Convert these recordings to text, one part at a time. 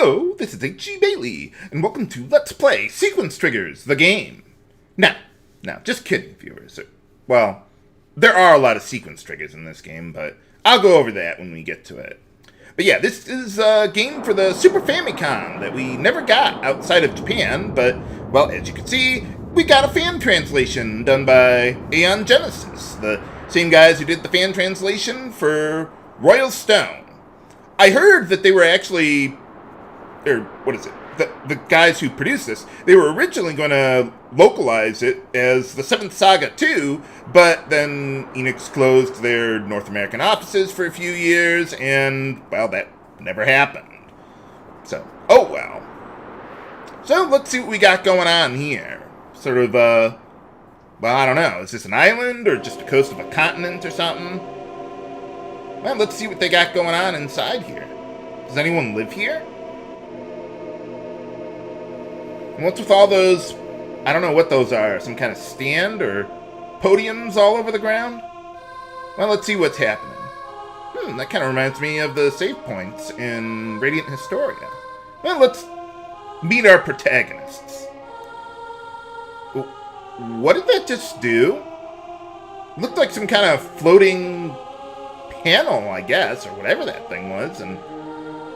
Hello, this is H.G. Bailey, and welcome to Let's Play Sequence Triggers, the game. Now, just kidding, viewers. Well, there are a lot of sequence triggers in this game, but I'll go over that when we get to it. But yeah, this is a game for the Super Famicom that we never got outside of Japan, but, well, as you can see, we got a fan translation done by Aeon Genesis, the same guys who did the fan translation for Royal Stone. I heard that they were actually, the guys who produced this, they were originally going to localize it as the 7th Saga 2, but then Enix closed their North American offices for a few years, and, well, that never happened. So, oh well. So, let's see what we got going on here. Sort of, well, I don't know, is this an island, or just the coast of a continent or something? Well, let's see what they got going on inside here. Does anyone live here? And what's with all those, I don't know what those are, some kind of stand or podiums all over the ground? Well, let's see what's happening. That kind of reminds me of the save points in Radiant Historia. Well, let's meet our protagonists. What did that just do? Looked like some kind of floating panel, I guess, or whatever that thing was, and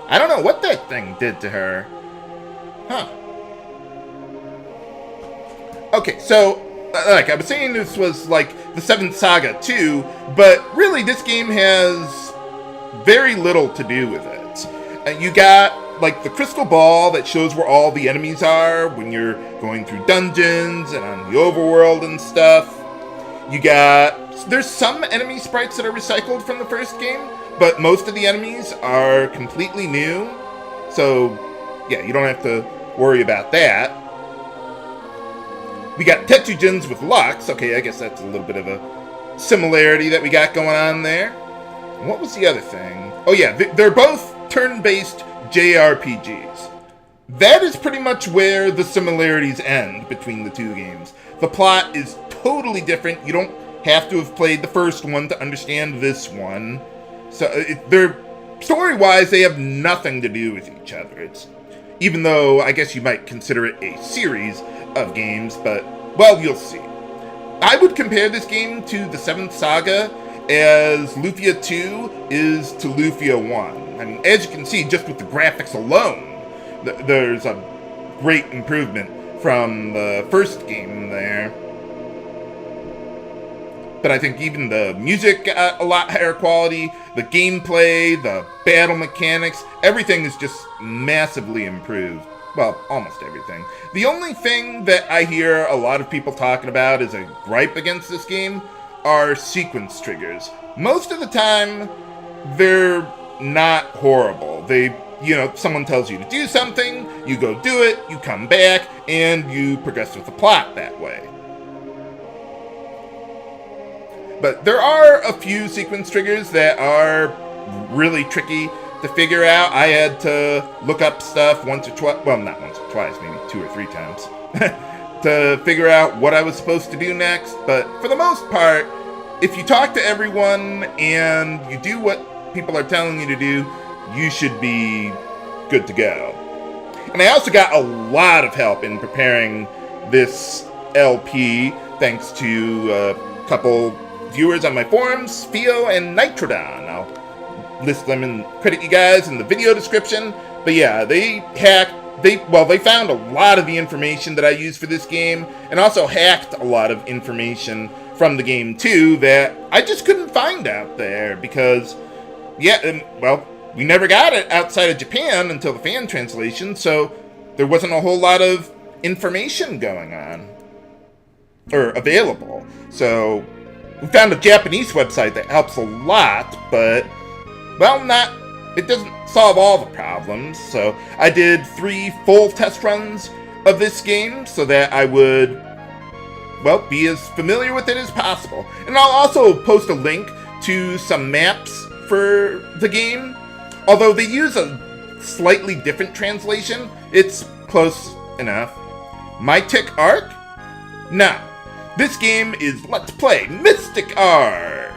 I don't know what that thing did to her. Huh. Okay, so, like I was saying, this was like the 7th Saga 2, but really this game has very little to do with it. You got, like, the crystal ball that shows where all the enemies are when you're going through dungeons and on the overworld and stuff. You got, there's some enemy sprites that are recycled from the first game, but most of the enemies are completely new. So, yeah, you don't have to worry about that. We got Tetsujins with Lux. Okay, I guess that's a little bit of a similarity that we got going on there. And what was the other thing? Oh yeah, they're both turn-based JRPGs. That is pretty much where the similarities end between the two games. The plot is totally different. You don't have to have played the first one to understand this one. So they're story-wise, they have nothing to do with each other. Even though I guess you might consider it a series of games, but, well, you'll see. I would compare this game to the 7th Saga as Lufia 2 is to Lufia 1. I mean, as you can see, just with the graphics alone, there's a great improvement from the first game there. But I think even the music got a lot higher quality, the gameplay, the battle mechanics, everything is just massively improved. Well, almost everything. The only thing that I hear a lot of people talking about as a gripe against this game are sequence triggers. Most of the time, they're not horrible. Someone tells you to do something, you go do it, you come back, and you progress with the plot that way. But there are a few sequence triggers that are really tricky to figure out. I had to look up stuff once or twice, well, not once or twice, maybe 2 or 3 times, to figure out what I was supposed to do next. But for the most part, if you talk to everyone and you do what people are telling you to do, you should be good to go. And I also got a lot of help in preparing this LP, thanks to a couple viewers on my forums, Theo and Nitrodon. I'll list them and credit you guys in the video description. But yeah, they found a lot of the information that I used for this game, and also hacked a lot of information from the game too that I just couldn't find out there because, we never got it outside of Japan until the fan translation, so there wasn't a whole lot of information going on, or available. So we found a Japanese website that helps a lot, but, well, it doesn't solve all the problems. So I did 3 full test runs of this game so that I would, well, be as familiar with it as possible. And I'll also post a link to some maps for the game. Although they use a slightly different translation, it's close enough. My Tick Ark? Now, this game is Let's Play Mystic Ark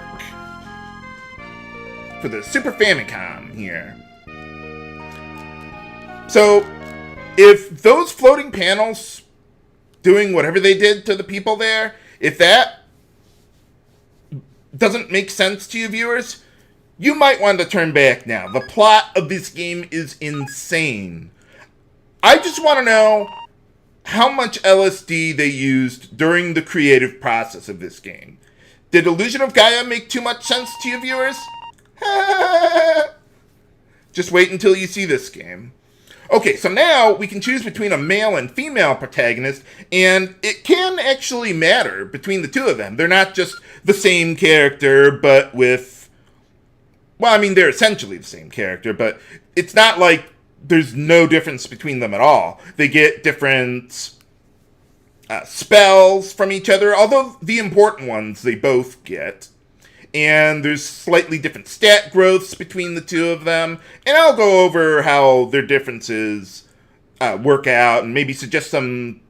for the Super Famicom here. So, if those floating panels doing whatever they did to the people there, if that doesn't make sense to you viewers, you might want to turn back now. The plot of this game is insane. I just want to know how much LSD they used during the creative process of this game. Did Illusion of Gaia make too much sense to you viewers? Just wait until you see this game. Okay, so now we can choose between a male and female protagonist, and it can actually matter between the two of them. They're not just the same character, but with... Well, I mean, they're essentially the same character, but it's not like there's no difference between them at all. They get different spells from each other, although the important ones they both get. And there's slightly different stat growths between the two of them. And I'll go over how their differences work out and maybe suggest make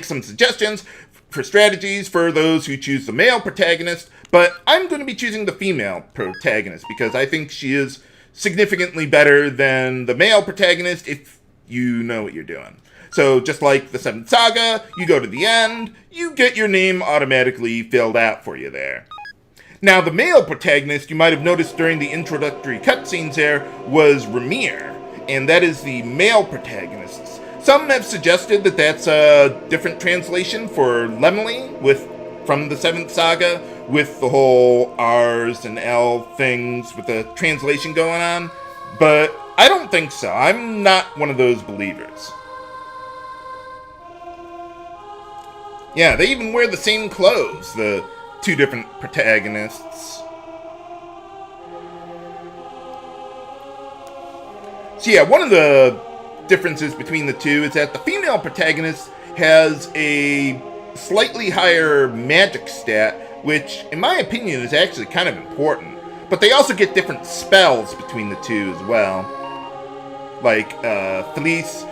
some suggestions for strategies for those who choose the male protagonist. But I'm going to be choosing the female protagonist because I think she is significantly better than the male protagonist if you know what you're doing. So just like the 7th Saga, you go to the end, you get your name automatically filled out for you there. Now the male protagonist, you might have noticed during the introductory cutscenes there, was Ramir, and that is the male protagonist. Some have suggested that that's a different translation for Lemely from the 7th Saga, with the whole R's and L things with the translation going on, but I don't think so. I'm not one of those believers. Yeah, they even wear the same clothes, the two different protagonists. So yeah, one of the differences between the two is that the female protagonist has a slightly higher magic stat, which, in my opinion, is actually kind of important. But they also get different spells between the two as well. Like, Felys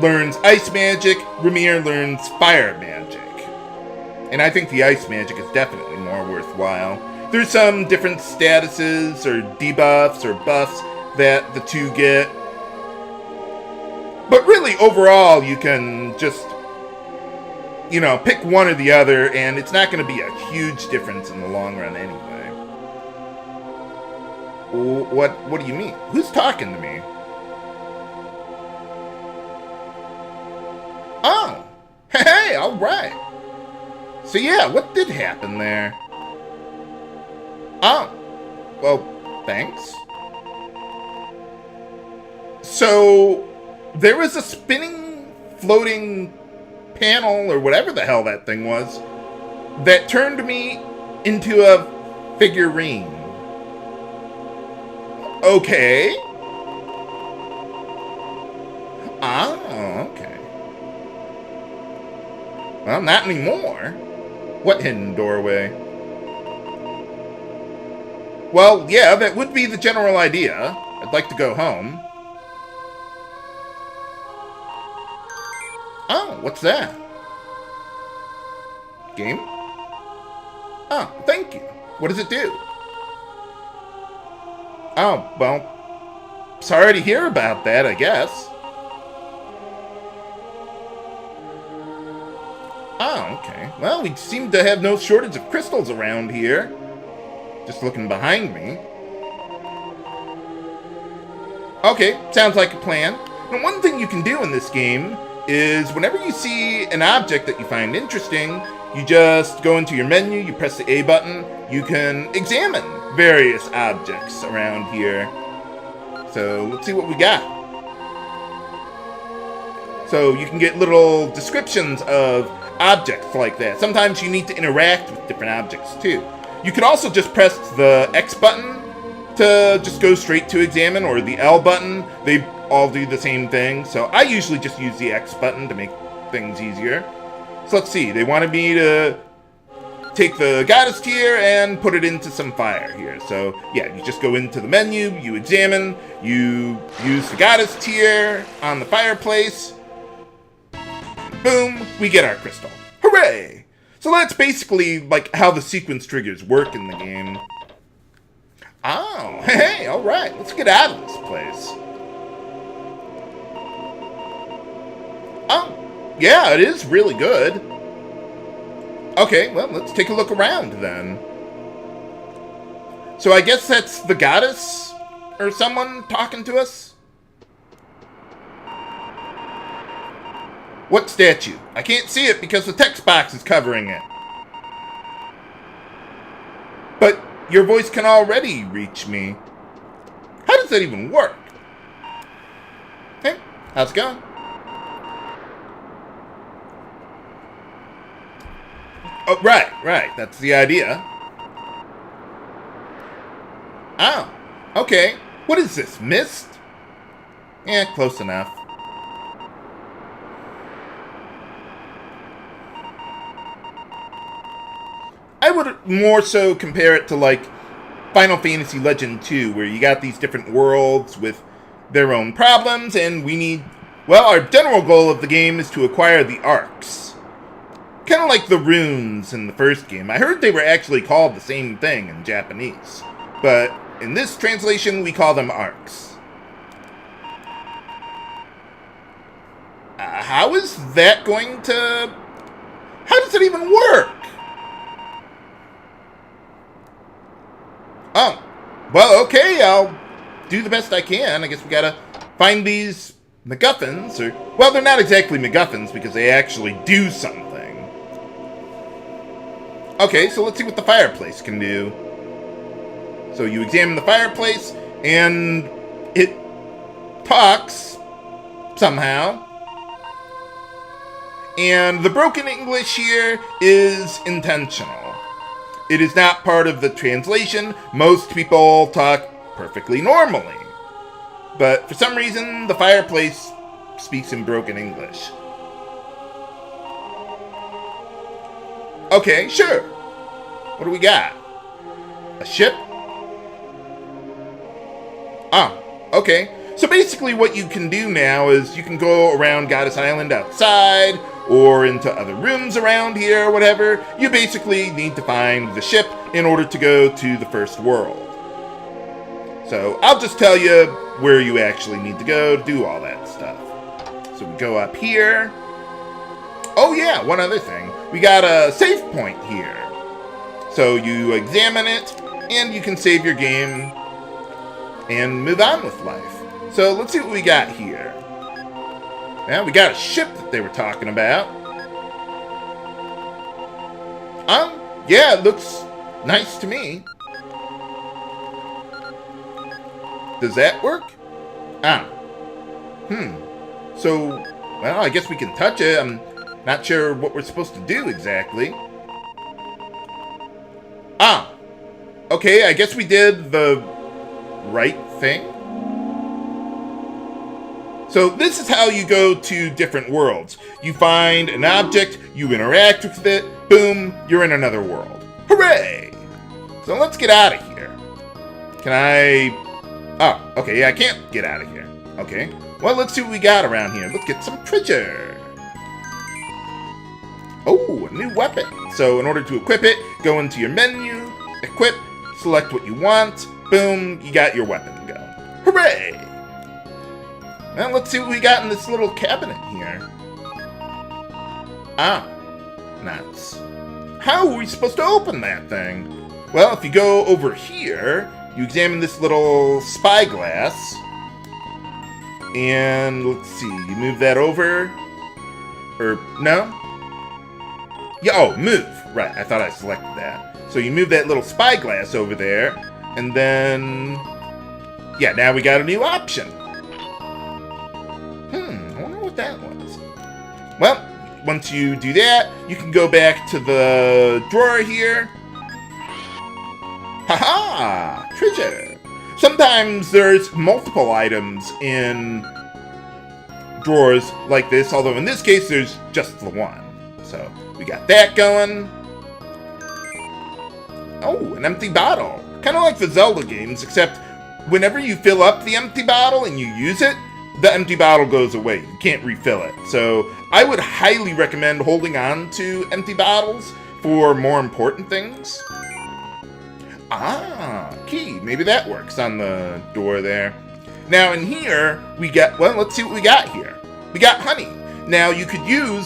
learns ice magic, Ramir learns fire magic. And I think the ice magic is definitely more worthwhile. There's some different statuses or debuffs or buffs that the two get. But really, overall, you can just, pick one or the other, and it's not going to be a huge difference in the long run anyway. What do you mean? Who's talking to me? Oh, hey, all right. So yeah, what did happen there? Oh, well, thanks. So, there was a spinning, floating panel, or whatever the hell that thing was, that turned me into a figurine. Okay. Oh, okay. Well, not anymore. What hidden doorway? Well, yeah, that would be the general idea. I'd like to go home. Oh, what's that? Game? Oh, thank you. What does it do? Oh, well, sorry to hear about that, I guess. Oh, okay. Well, we seem to have no shortage of crystals around here. Just looking behind me. Okay, sounds like a plan. Now, one thing you can do in this game is whenever you see an object that you find interesting, you just go into your menu, you press the A button, you can examine various objects around here. So, let's see what we got. So, you can get little descriptions of objects like that. Sometimes you need to interact with different objects too. You could also just press the X button to just go straight to examine, or the L button. They all do the same thing. So I usually just use the X button to make things easier. So let's see. They wanted me to take the goddess tier and put it into some fire here. So yeah, you just go into the menu, you examine, you use the goddess tier on the fireplace. Boom, we get our crystal. Hooray! So that's basically like how the sequence triggers work in the game. Oh, hey, alright, let's get out of this place. Yeah, it is really good. Okay, well, let's take a look around then. So I guess that's the goddess or someone talking to us? What statue? I can't see it because the text box is covering it. But your voice can already reach me. How does that even work? Hey, how's it going? Oh, right. That's the idea. Oh, okay. What is this, mist? Yeah, close enough. I would more so compare it to, like, Final Fantasy Legend 2, where you got these different worlds with their own problems, and we need... Well, our general goal of the game is to acquire the Arks. Kind of like the runes in the first game. I heard they were actually called the same thing in Japanese. But in this translation, we call them Arks. How is that going to... How does it even work? Oh, well, okay, I'll do the best I can. I guess we gotta find these MacGuffins, or... Well, they're not exactly MacGuffins, because they actually do something. Okay, so let's see what the fireplace can do. So you examine the fireplace, and it talks, somehow. And the broken English here is intentional. It is not part of the translation. Most people talk perfectly normally. But for some reason, the fireplace speaks in broken English. Okay, sure. What do we got? A ship? Oh, okay. So basically what you can do now is you can go around Goddess Island outside, or into other rooms around here, or whatever. You basically need to find the ship in order to go to the first world. So I'll just tell you where you actually need to go to do all that stuff. So we go up here. Oh yeah, one other thing. We got a save point here. So you examine it, and you can save your game and move on with life. So let's see what we got here. Now we got a ship that they were talking about. Yeah, it looks nice to me. Does that work? So, well, I guess we can touch it. I'm not sure what we're supposed to do exactly. Okay, I guess we did the right thing. So this is how you go to different worlds. You find an object, you interact with it, boom, you're in another world. Hooray! So let's get out of here. Can I... Oh, okay, yeah, I can't get out of here. Okay, well, let's see what we got around here. Let's get some treasure. Oh, a new weapon. So in order to equip it, go into your menu, equip, select what you want, boom, you got your weapon going. Hooray! Well, let's see what we got in this little cabinet here. Nuts. How are we supposed to open that thing? Well, if you go over here, you examine this little spyglass. And let's see, you move that over. Or, no? Yeah, oh, move. Right, I thought I selected that. So you move that little spyglass over there. And then... Yeah, now we got a new option. I wonder what that was. Well, once you do that, you can go back to the drawer here. Haha! Treasure! Sometimes there's multiple items in drawers like this, although in this case there's just the one. So, we got that going. Oh, an empty bottle. Kind of like the Zelda games, except whenever you fill up the empty bottle and you use it, the empty bottle goes away. You can't refill it. So I would highly recommend holding on to empty bottles for more important things. Key. Maybe that works on the door there. Now in here, we got, well, let's see what we got here. We got honey. Now, you could you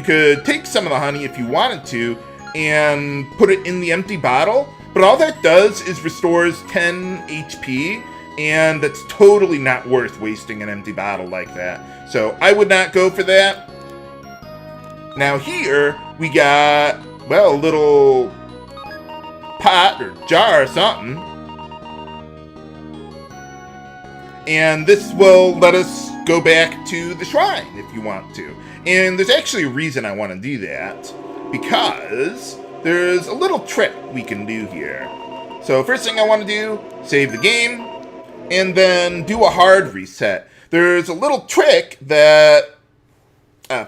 could take some of the honey if you wanted to and put it in the empty bottle, but all that does is restores 10 HP, and that's totally not worth wasting an empty bottle like that. So I would not go for that. Now here, we got, well, a little pot or jar or something. And this will let us go back to the shrine if you want to. And there's actually a reason I want to do that, because there's a little trick we can do here. So first thing I want to do, save the game, and then do a hard reset. There's a little trick that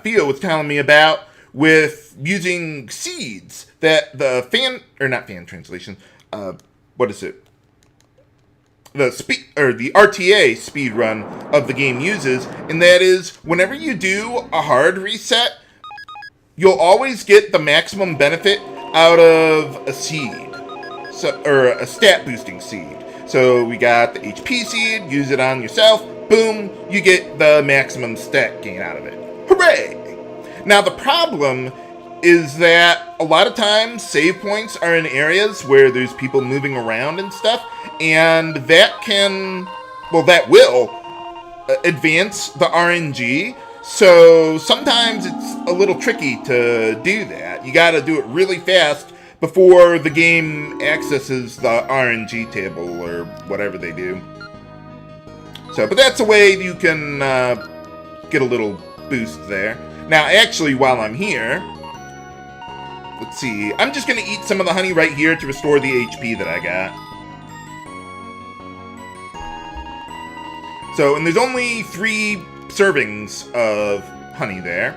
Theo was telling me about with using seeds that the the RTA speedrun of the game uses, and that is whenever you do a hard reset, you'll always get the maximum benefit out of a seed, or a stat boosting seed. So we got the HP seed, use it on yourself, boom, you get the maximum stat gain out of it. Hooray! Now the problem is that a lot of times save points are in areas where there's people moving around and stuff, and that will advance the RNG. So sometimes it's a little tricky to do that. You gotta do it really fast before the game accesses the RNG table or whatever they do. So, but that's a way you can get a little boost there. Now, actually, while I'm here, let's see. I'm just going to eat some of the honey right here to restore the HP that I got. So, and there's only 3 servings of honey there.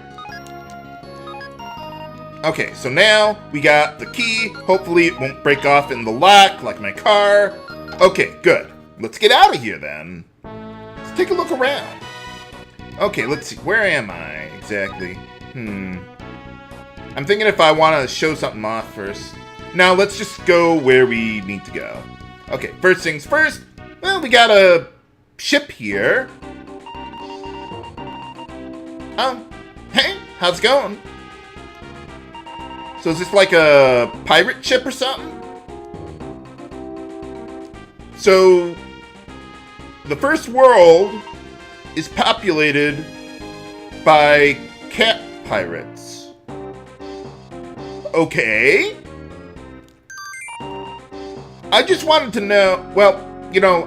Okay, so now we got the key. Hopefully it won't break off in the lock like my car. Okay, good. Let's get out of here then. Let's take a look around. Okay, let's see. Where am I exactly? I'm thinking if I want to show something off first. Now, let's just go where we need to go. Okay, first things first. Well, we got a ship here. Oh, hey, how's it going? So is this like a pirate ship or something? So, the first world is populated by cat pirates. Okay. I just wanted to know, well,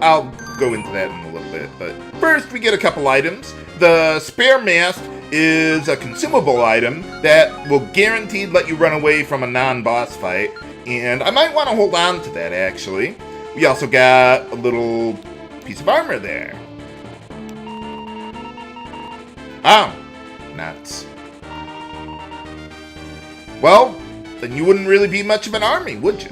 I'll go into that in a little bit, but first we get a couple items. The spare mast is a consumable item that will guaranteed let you run away from a non-boss fight, and I might want to hold on to that, actually. We also got a little piece of armor there. Oh, nuts. Well, then you wouldn't really be much of an army, would you?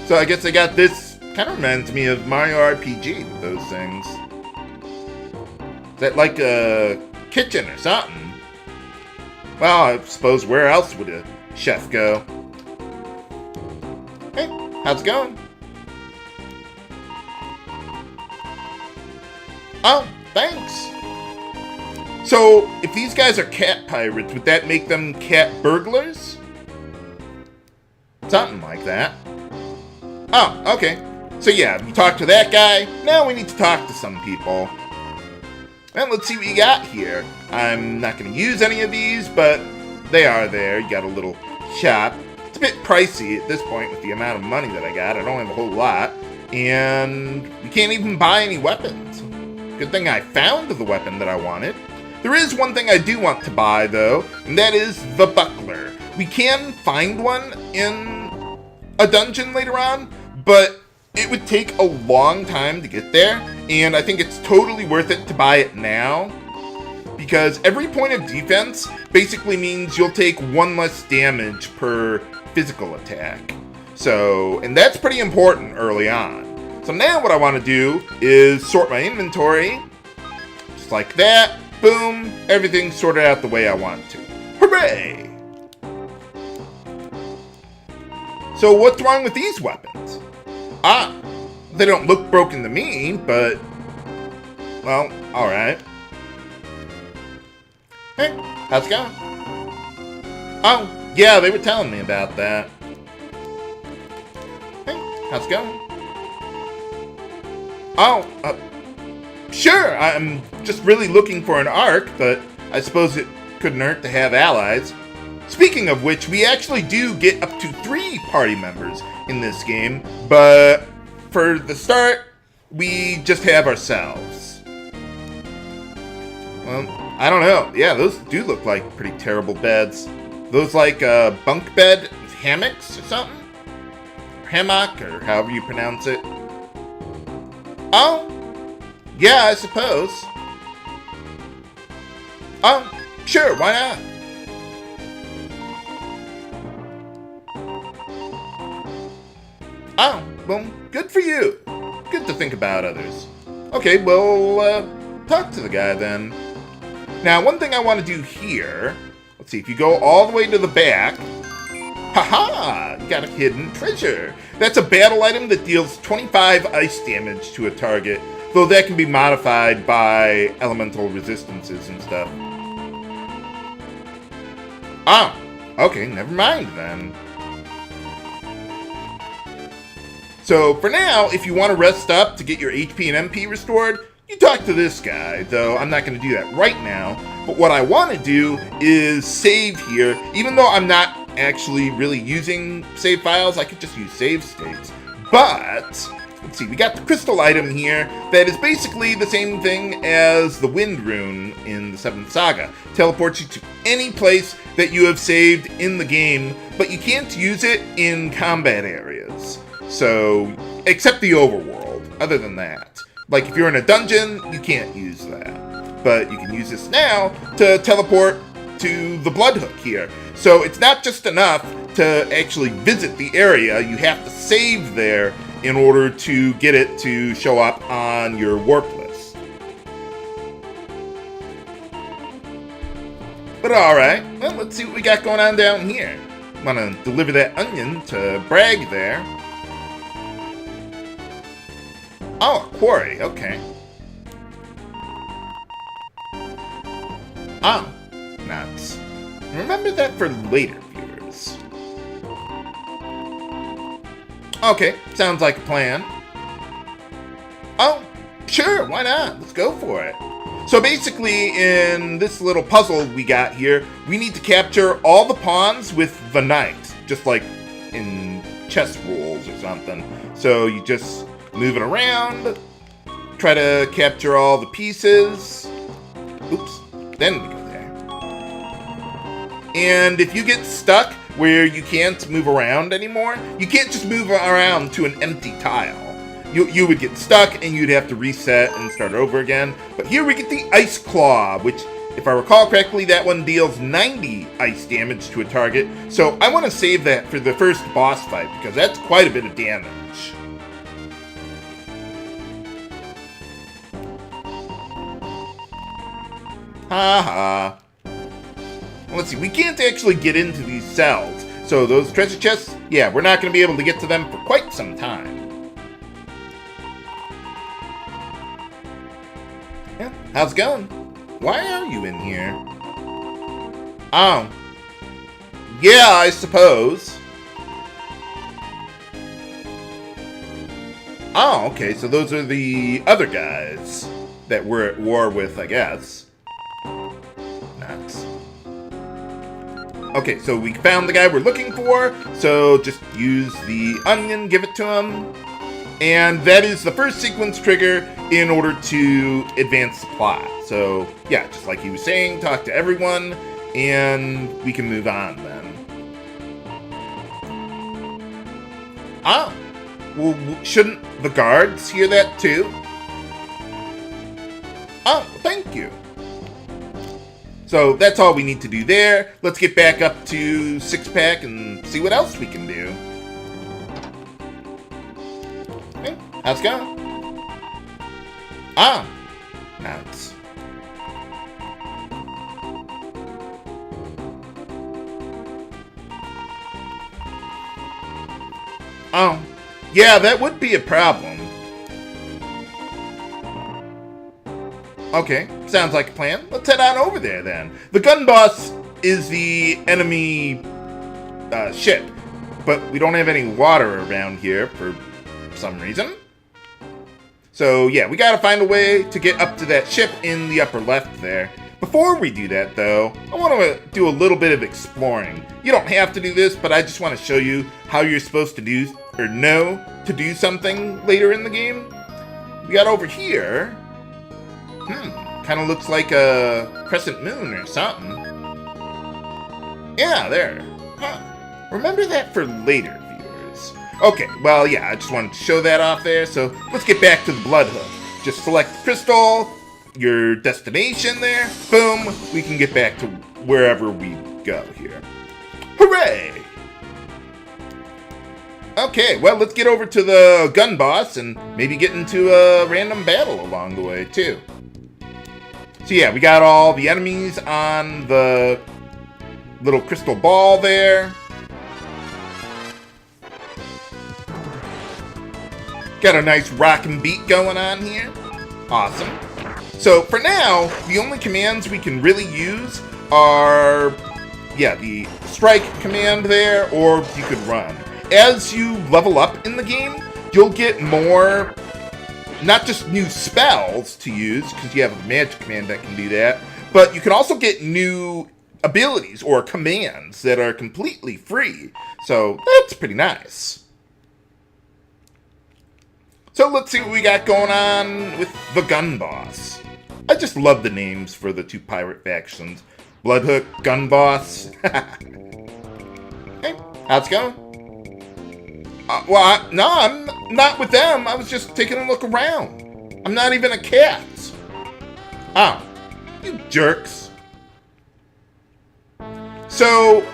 So I guess I got this. Kind of reminds me of Mario RPG with those things. Is that like a kitchen or something? Well, I suppose where else would a chef go? Hey, how's it going? Oh, thanks. So, if these guys are cat pirates, would that make them cat burglars? Something like that. Oh, okay. So yeah, we talked to that guy. Now we need to talk to some people. And let's see what you got here. I'm not going to use any of these, but they are there. You got a little shop. It's a bit pricey at this point with the amount of money that I got. I don't have a whole lot. And we can't even buy any weapons. Good thing I found the weapon that I wanted. There is one thing I do want to buy, though, and that is the buckler. We can find one in a dungeon later on, but it would take a long time to get there, and I think it's totally worth it to buy it now, because every point of defense basically means you'll take 1 less damage per physical attack. So, and that's pretty important early on. So now what I want to do is sort my inventory, just like that. Boom, everything's sorted out the way I want it to. Hooray! So what's wrong with these weapons? Ah, they don't look broken to me, but well, alright. Hey, how's it going? Oh, yeah, they were telling me about that. Hey, how's it going? Oh, sure, I'm just really looking for an Ark, but I suppose it couldn't hurt to have allies. Speaking of which, we actually do get up to 3 party members in this game, but for the start, we just have ourselves. Well, I don't know. Yeah, those do look like pretty terrible beds. Those like bunk bed hammocks or something? Hammock, or however you pronounce it. Oh, yeah, I suppose. Oh, sure, why not? Oh, well, good for you. Good to think about others. Okay, well, talk to the guy then. Now, one thing I want to do here, let's see, if you go all the way to the back, haha, you got a hidden treasure. That's a battle item that deals 25 ice damage to a target, though that can be modified by elemental resistances and stuff. Oh, okay, never mind then. So for now, if you want to rest up to get your HP and MP restored, you talk to this guy, though I'm not going to do that right now. But what I want to do is save here, even though I'm not actually really using save files, I could just use save states. But, let's see, we got the crystal item here that is basically the same thing as the wind rune in the 7th Saga. Teleports you to any place that you have saved in the game, but you can't use it in combat areas. So, except the overworld, other than that. Like, if you're in a dungeon, you can't use that. But you can use this now to teleport to the Bloodhook here. So, it's not just enough to actually visit the area, you have to save there in order to get it to show up on your warp list. But alright, well, let's see what we got going on down here. I'm gonna deliver that onion to Bragg there. Oh, a quarry, okay. Oh, nuts. Remember that for later viewers. Okay, sounds like a plan. Oh, sure, why not? Let's go for it. So basically, in this little puzzle we got here, we need to capture all the pawns with the knight, just like in chess rules or something. So you just move it around, try to capture all the pieces. Oops, then we go there. And if you get stuck where you can't move around anymore, you can't just move around to an empty tile. You would get stuck and you'd have to reset and start over again. But here we get the Ice Claw, which, if I recall correctly, that one deals 90 ice damage to a target. So I want to save that for the first boss fight, because that's quite a bit of damage. Haha. Let's see, we can't actually get into these cells. So those treasure chests, yeah, we're not going to be able to get to them for quite some time. Yeah, how's it going? Why are you in here? Oh. Yeah, I suppose. Oh, okay, so those are the other guys that we're at war with, I guess. Nuts. Okay, so we found the guy we're looking for, so just use the onion, give it to him. And that is the first sequence trigger in order to advance the plot. So, yeah, just like he was saying, talk to everyone, and we can move on then. Ah, well, shouldn't the guards hear that too? Oh, thank you. So that's all we need to do there. Let's get back up to 6-pack and see what else we can do. Hey, how's it going? Ah, nuts. Oh, yeah, that would be a problem. Okay, sounds like a plan. Let's head on over there then. The gun boss is the enemy ship, but we don't have any water around here for some reason. So yeah, we gotta find a way to get up to that ship in the upper left there. Before we do that though, I want to do a little bit of exploring. You don't have to do this, but I just want to show you how you're supposed to do, or know to do something later in the game. We got over here. Kind of looks like a crescent moon or something. Yeah, there. Remember that for later, viewers. Okay, well, yeah, I just wanted to show that off there, so let's get back to the Blood Hook. Just select crystal, your destination there, boom, we can get back to wherever we go here. Hooray! Okay, well, let's get over to the gun boss and maybe get into a random battle along the way, too. So yeah, we got all the enemies on the little crystal ball there. Got a nice rockin' beat going on here. Awesome. So for now, the only commands we can really use are, yeah, the strike command there, or you could run. As you level up in the game, you'll get more, not just new spells to use, because you have a magic command that can do that, but you can also get new abilities or commands that are completely free. So that's pretty nice. So let's see what we got going on with the gun boss. I just love the names for the two pirate factions. Bloodhook, Gun Boss. Hey, how's it going? No, I'm not with them. I was just taking a look around. I'm not even a cat. Oh, you jerks. So,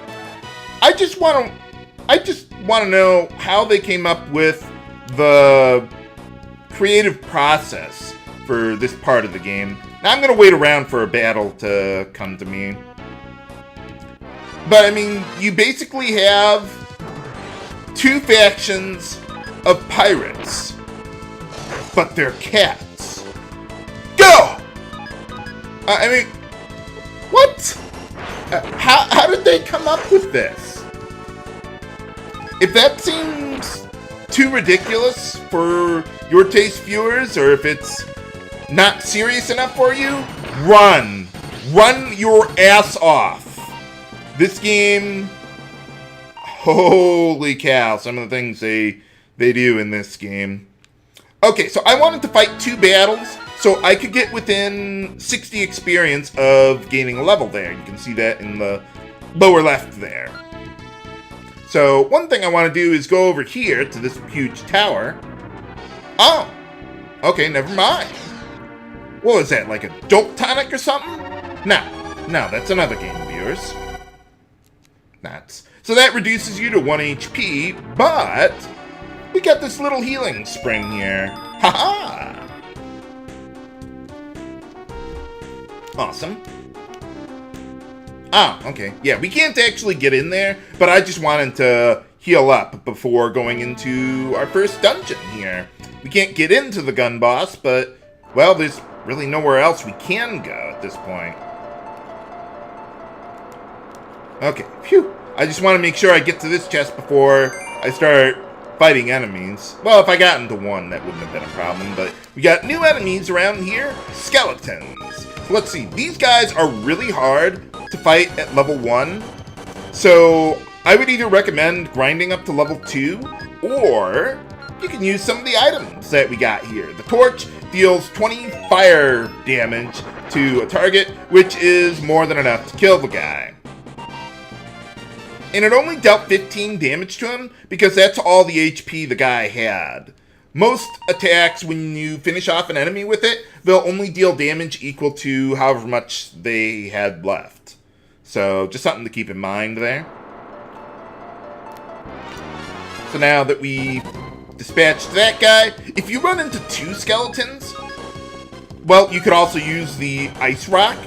I just want to know how they came up with the creative process for this part of the game. Now, I'm going to wait around for a battle to come to me. But, I mean, you basically have two factions of pirates, but they're cats. Go! I mean, what? How did they come up with this? If that seems too ridiculous for your taste, viewers, or if it's not serious enough for you, run. Run your ass off. This game, holy cow, some of the things they do in this game. Okay, so I wanted to fight two battles so I could get within 60 experience of gaining a level there. You can see that in the lower left there. So one thing I want to do is go over here to this huge tower. Oh, okay, never mind. What was that, like a dope tonic or something? No, that's another game, viewers. Nuts. So that reduces you to 1 HP, but we got this little healing spring here. Haha! Awesome. Ah, okay. Yeah, we can't actually get in there, but I just wanted to heal up before going into our first dungeon here. We can't get into the gun boss, but, well, there's really nowhere else we can go at this point. Okay, phew. I just want to make sure I get to this chest before I start fighting enemies. Well, if I got into one, that wouldn't have been a problem, but we got new enemies around here. Skeletons. So let's see. These guys are really hard to fight at level 1. So I would either recommend grinding up to level 2, or you can use some of the items that we got here. The torch deals 20 fire damage to a target, which is more than enough to kill the guy. And it only dealt 15 damage to him because that's all the HP the guy had. Most attacks, when you finish off an enemy with it, they'll only deal damage equal to however much they had left. So just something to keep in mind there. So now that we dispatched that guy, if you run into 2 skeletons, well, you could also use the ice rock.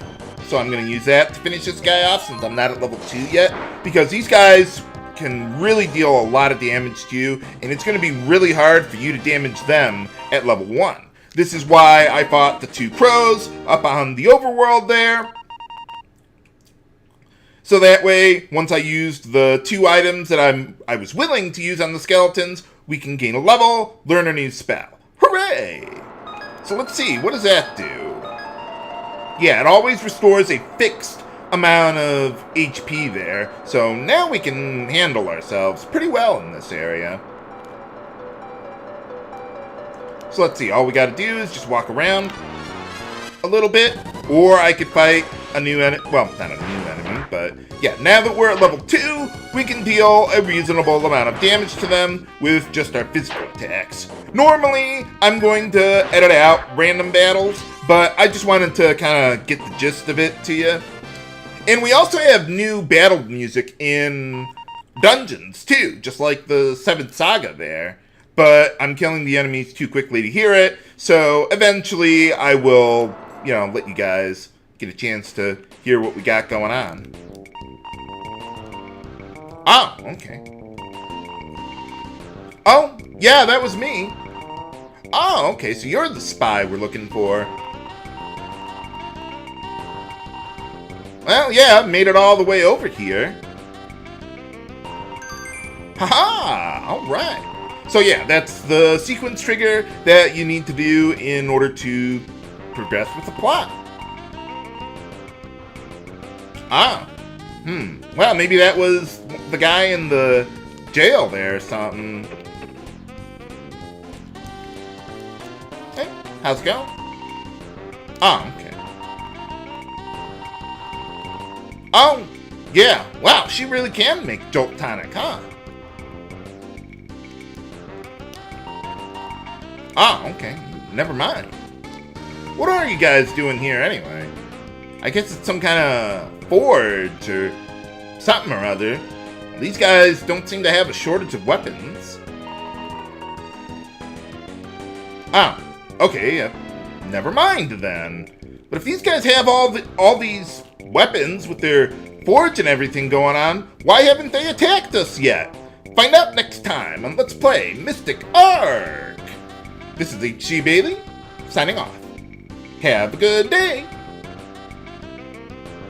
So I'm going to use that to finish this guy off since I'm not at level 2 yet. Because these guys can really deal a lot of damage to you. And it's going to be really hard for you to damage them at level 1. This is why I fought the two crows up on the overworld there. So that way, once I used the 2 items that I was willing to use on the skeletons, we can gain a level, learn a new spell. Hooray! So let's see, what does that do? Yeah, it always restores a fixed amount of HP there. So now we can handle ourselves pretty well in this area. So let's see, all we gotta do is just walk around a little bit, or I could fight a new enemy, well, not a new enemy, but yeah, now that we're at level 2, we can deal a reasonable amount of damage to them with just our physical attacks. Normally, I'm going to edit out random battles, but I just wanted to kind of get the gist of it to you. And we also have new battle music in dungeons, too, just like the 7th Saga there. But I'm killing the enemies too quickly to hear it, so eventually I will, let you guys get a chance to hear what we got going on. Oh, okay. Oh, yeah, that was me. Oh, okay, so you're the spy we're looking for. Well, yeah, made it all the way over here. Haha, alright. So yeah, that's the sequence trigger that you need to do in order to progress with the plot. Ah. Well, maybe that was the guy in the jail there or something. Hey, how's it going? Oh, okay. Oh, yeah. Wow, she really can make jolt tonic, huh? Oh, okay. Never mind. What are you guys doing here anyway? I guess it's some kind of forge or something or other. These guys don't seem to have a shortage of weapons. Ah, okay. Never mind then. But if these guys have all these weapons with their forge and everything going on, why haven't they attacked us yet? Find out next time on Let's Play Mystic Ark. This is HG Bailey, signing off. Have a good day.